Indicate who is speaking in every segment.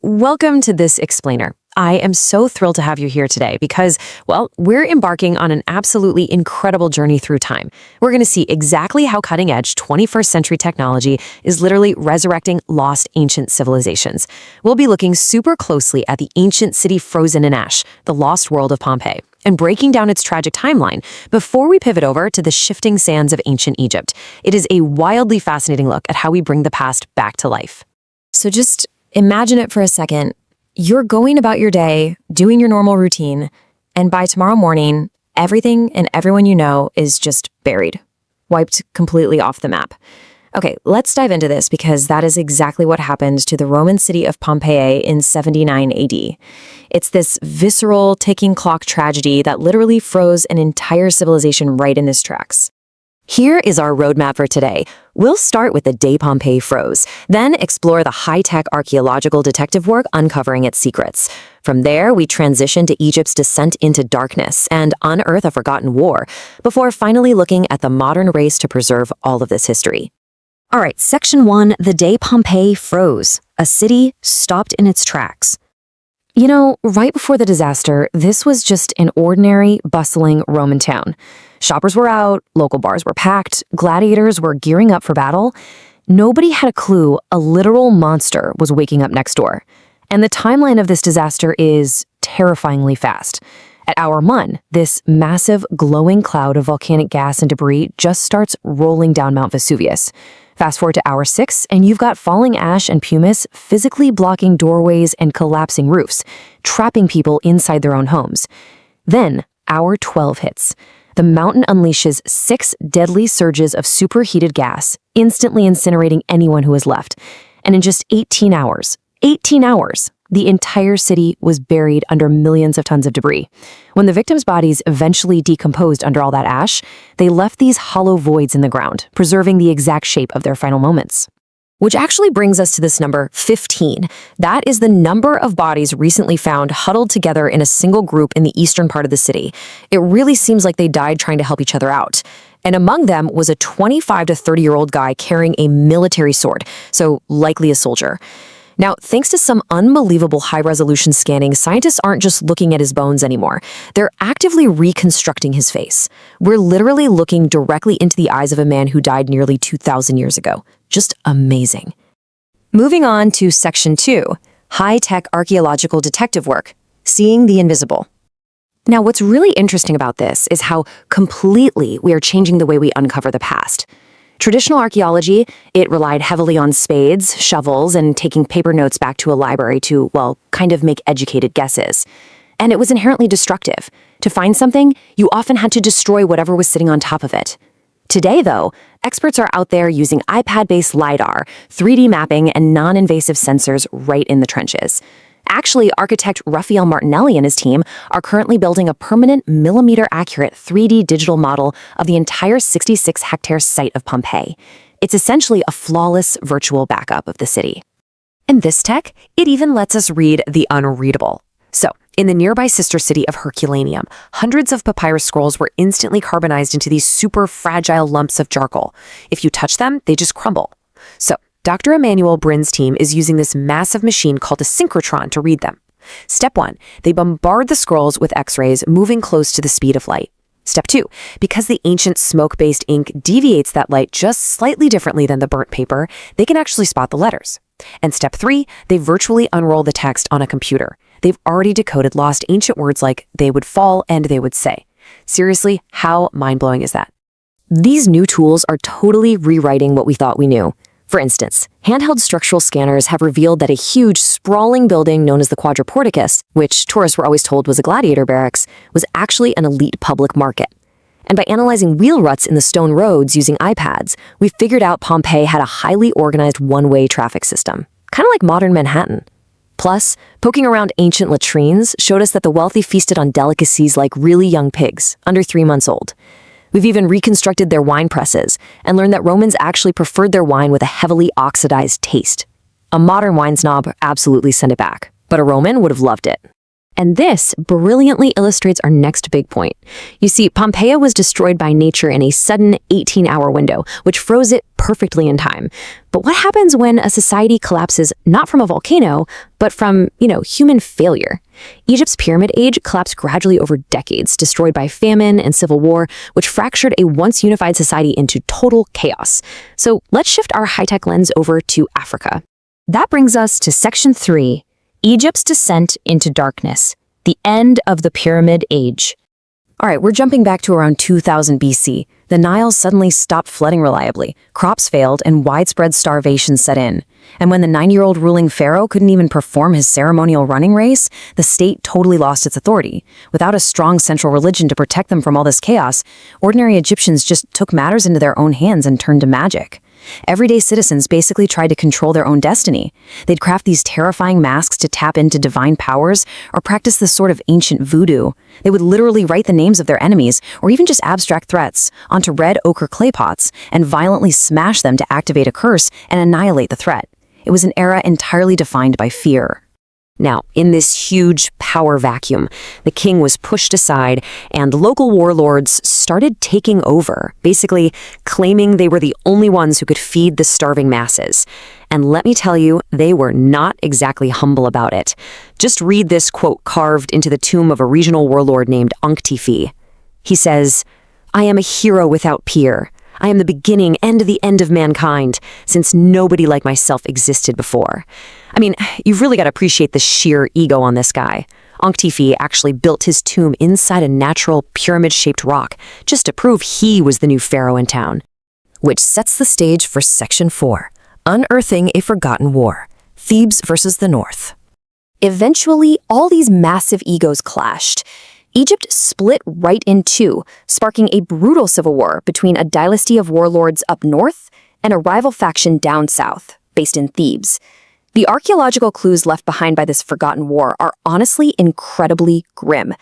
Speaker 1: Welcome to this explainer. I am so thrilled to have you here today because, well, we're embarking on an absolutely incredible journey through time. We're going to see exactly how cutting-edge 21st century technology is literally resurrecting lost ancient civilizations. We'll be looking super closely at the ancient city frozen in ash, the lost world of Pompeii, and breaking down its tragic timeline before we pivot over to the shifting sands of ancient Egypt. It is a wildly fascinating look at how we bring the past back to life. So just imagine it for a second. You're going about your day, doing your normal routine, and by tomorrow morning, everything and everyone you know is just buried, wiped completely off the map. Okay, let's dive into this because that is exactly what happened to the Roman city of Pompeii in 79 AD. It's this visceral, ticking clock tragedy that literally froze an entire civilization right in its tracks. Here is our roadmap for today. We'll start with the day Pompeii froze, then explore the high-tech archaeological detective work uncovering its secrets. From there, we transition to Egypt's descent into darkness and unearth a forgotten war, before finally looking at the modern race to preserve all of this history. All right, Section 1, the day Pompeii froze. A city stopped in its tracks. You know, right before the disaster, this was just an ordinary, bustling Roman town. Shoppers were out, local bars were packed, gladiators were gearing up for battle. Nobody had a clue a literal monster was waking up next door. And the timeline of this disaster is terrifyingly fast. At hour 1, this massive, glowing cloud of volcanic gas and debris just starts rolling down Mount Vesuvius. Fast forward to hour 6, and you've got falling ash and pumice physically blocking doorways and collapsing roofs, trapping people inside their own homes. Then, hour 12 hits. The mountain unleashes 6 deadly surges of superheated gas, instantly incinerating anyone who is left. And in just 18 hours, the entire city was buried under millions of tons of debris. When the victims' bodies eventually decomposed under all that ash, they left these hollow voids in the ground, preserving the exact shape of their final moments. Which actually brings us to this number 15. That is the number of bodies recently found huddled together in a single group in the eastern part of the city. It really seems like they died trying to help each other out. And among them was a 25 to 30-year-old guy carrying a military sword, so likely a soldier. Now, thanks to some unbelievable high-resolution scanning, scientists aren't just looking at his bones anymore. They're actively reconstructing his face. We're literally looking directly into the eyes of a man who died nearly 2,000 years ago. Just amazing. Moving on to Section 2, high-tech archaeological detective work, seeing the invisible. Now, what's really interesting about this is how completely we are changing the way we uncover the past. Traditional archaeology, it relied heavily on spades, shovels, and taking paper notes back to a library to, well, kind of make educated guesses. And it was inherently destructive. To find something, you often had to destroy whatever was sitting on top of it. Today, though, experts are out there using iPad-based LiDAR, 3D mapping, and non-invasive sensors right in the trenches. Actually, architect Raphael Martinelli and his team are currently building a permanent millimeter-accurate 3D digital model of the entire 66-hectare site of Pompeii. It's essentially a flawless virtual backup of the city. And this tech, it even lets us read the unreadable. So, in the nearby sister city of Herculaneum, hundreds of papyrus scrolls were instantly carbonized into these super fragile lumps of charcoal. If you touch them, they just crumble. So, Dr. Emmanuel Brin's team is using this massive machine called a synchrotron to read them. Step 1, they bombard the scrolls with X-rays moving close to the speed of light. Step 2, because the ancient smoke-based ink deviates that light just slightly differently than the burnt paper, they can actually spot the letters. And step 3, they virtually unroll the text on a computer. They've already decoded lost ancient words like they would fall and they would say. Seriously, how mind-blowing is that? These new tools are totally rewriting what we thought we knew. For instance, handheld structural scanners have revealed that a huge, sprawling building known as the Quadriporticus, which tourists were always told was a gladiator barracks, was actually an elite public market. And by analyzing wheel ruts in the stone roads using iPads, we figured out Pompeii had a highly organized one-way traffic system, kind of like modern Manhattan. Plus, poking around ancient latrines showed us that the wealthy feasted on delicacies like really young pigs, under 3 months old. We've even reconstructed their wine presses and learned that Romans actually preferred their wine with a heavily oxidized taste. A modern wine snob absolutely sent it back, but a Roman would have loved it. And this brilliantly illustrates our next big point. You see, Pompeii was destroyed by nature in a sudden 18-hour window, which froze it perfectly in time. But what happens when a society collapses not from a volcano, but from, human failure? Egypt's pyramid age collapsed gradually over decades, destroyed by famine and civil war, which fractured a once unified society into total chaos. So let's shift our high-tech lens over to Africa. That brings us to Section 3, Egypt's descent into darkness, the end of the Pyramid Age. All right, we're jumping back to around 2000 BC. The Nile suddenly stopped flooding reliably, crops failed, and widespread starvation set in. And when the 90-year-old ruling pharaoh couldn't even perform his ceremonial running race, the state totally lost its authority. Without a strong central religion to protect them from all this chaos, ordinary Egyptians just took matters into their own hands and turned to magic. Everyday citizens basically tried to control their own destiny. They'd craft these terrifying masks to tap into divine powers or practice this sort of ancient voodoo. They would literally write the names of their enemies or even just abstract threats onto red ochre clay pots and violently smash them to activate a curse and annihilate the threat. It was an era entirely defined by fear. Now, in this huge power vacuum, the king was pushed aside and local warlords started taking over, basically claiming they were the only ones who could feed the starving masses. And let me tell you, they were not exactly humble about it. Just read this quote carved into the tomb of a regional warlord named Anktifi. He says, "I am a hero without peer. I am the beginning and the end of mankind, since nobody like myself existed before." I mean, you've really got to appreciate the sheer ego on this guy. Anktifi actually built his tomb inside a natural pyramid-shaped rock, just to prove he was the new pharaoh in town. Which sets the stage for Section 4, Unearthing a Forgotten War, Thebes versus the North. Eventually, all these massive egos clashed. Egypt split right in two, sparking a brutal civil war between a dynasty of warlords up north and a rival faction down south, based in Thebes. The archaeological clues left behind by this forgotten war are honestly incredibly grim.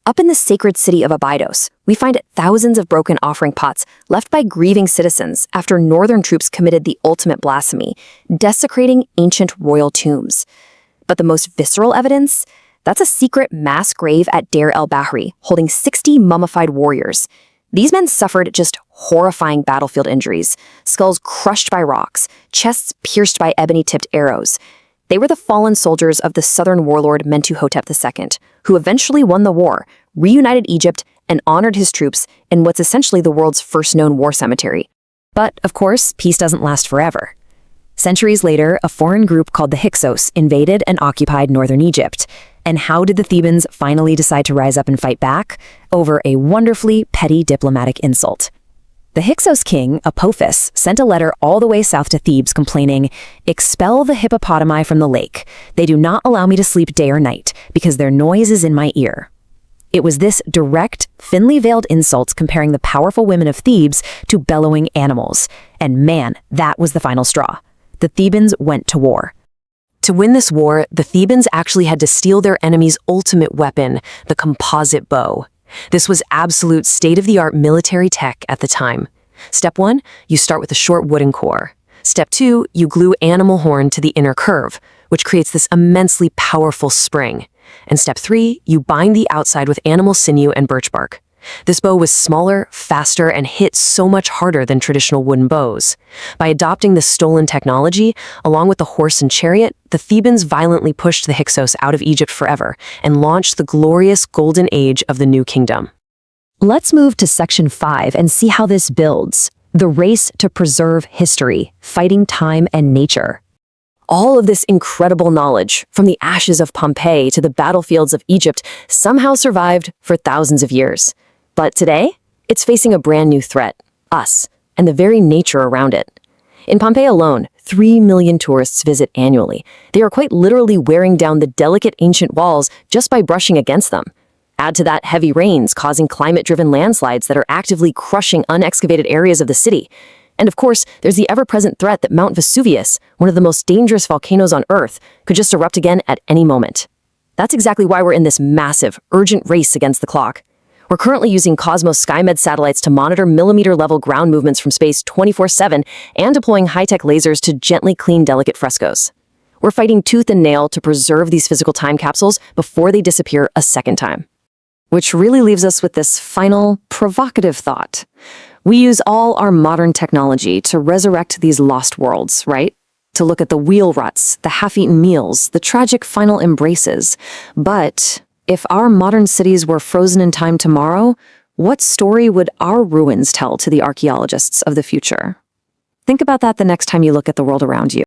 Speaker 1: Up in the sacred city of Abydos, we find thousands of broken offering pots left by grieving citizens after northern troops committed the ultimate blasphemy, desecrating ancient royal tombs. But the most visceral evidence? That's a secret mass grave at Deir el-Bahri, holding 60 mummified warriors. These men suffered just horrifying battlefield injuries, skulls crushed by rocks, chests pierced by ebony-tipped arrows. They were the fallen soldiers of the southern warlord Mentuhotep II, who eventually won the war, reunited Egypt, and honored his troops in what's essentially the world's first known war cemetery. But, of course, peace doesn't last forever. Centuries later, a foreign group called the Hyksos invaded and occupied northern Egypt. And how did the Thebans finally decide to rise up and fight back? Over a wonderfully petty diplomatic insult. The Hyksos king, Apophis, sent a letter all the way south to Thebes complaining, "Expel the hippopotami from the lake. They do not allow me to sleep day or night, because their noise is in my ear." It was this direct, thinly veiled insult comparing the powerful women of Thebes to bellowing animals. And man, that was the final straw. The Thebans went to war. To win this war, the Thebans actually had to steal their enemy's ultimate weapon, the composite bow. This was absolute state-of-the-art military tech at the time. Step 1, you start with a short wooden core. Step 2, you glue animal horn to the inner curve, which creates this immensely powerful spring. And Step 3, you bind the outside with animal sinew and birch bark. This bow was smaller, faster, and hit so much harder than traditional wooden bows. By adopting this stolen technology, along with the horse and chariot, the Thebans violently pushed the Hyksos out of Egypt forever and launched the glorious golden age of the New Kingdom. Let's move to Section 5 and see how this builds. The race to preserve history, fighting time and nature. All of this incredible knowledge, from the ashes of Pompeii to the battlefields of Egypt, somehow survived for thousands of years. But today, it's facing a brand new threat, us, and the very nature around it. In Pompeii alone, 3 million tourists visit annually. They are quite literally wearing down the delicate ancient walls just by brushing against them. Add to that heavy rains causing climate-driven landslides that are actively crushing unexcavated areas of the city. And of course, there's the ever-present threat that Mount Vesuvius, one of the most dangerous volcanoes on Earth, could just erupt again at any moment. That's exactly why we're in this massive, urgent race against the clock. We're currently using Cosmos SkyMed satellites to monitor millimeter-level ground movements from space 24/7 and deploying high-tech lasers to gently clean delicate frescoes. We're fighting tooth and nail to preserve these physical time capsules before they disappear a second time. Which really leaves us with this final, provocative thought. We use all our modern technology to resurrect these lost worlds, right? To look at the wheel ruts, the half-eaten meals, the tragic final embraces. But if our modern cities were frozen in time tomorrow, what story would our ruins tell to the archaeologists of the future? Think about that the next time you look at the world around you.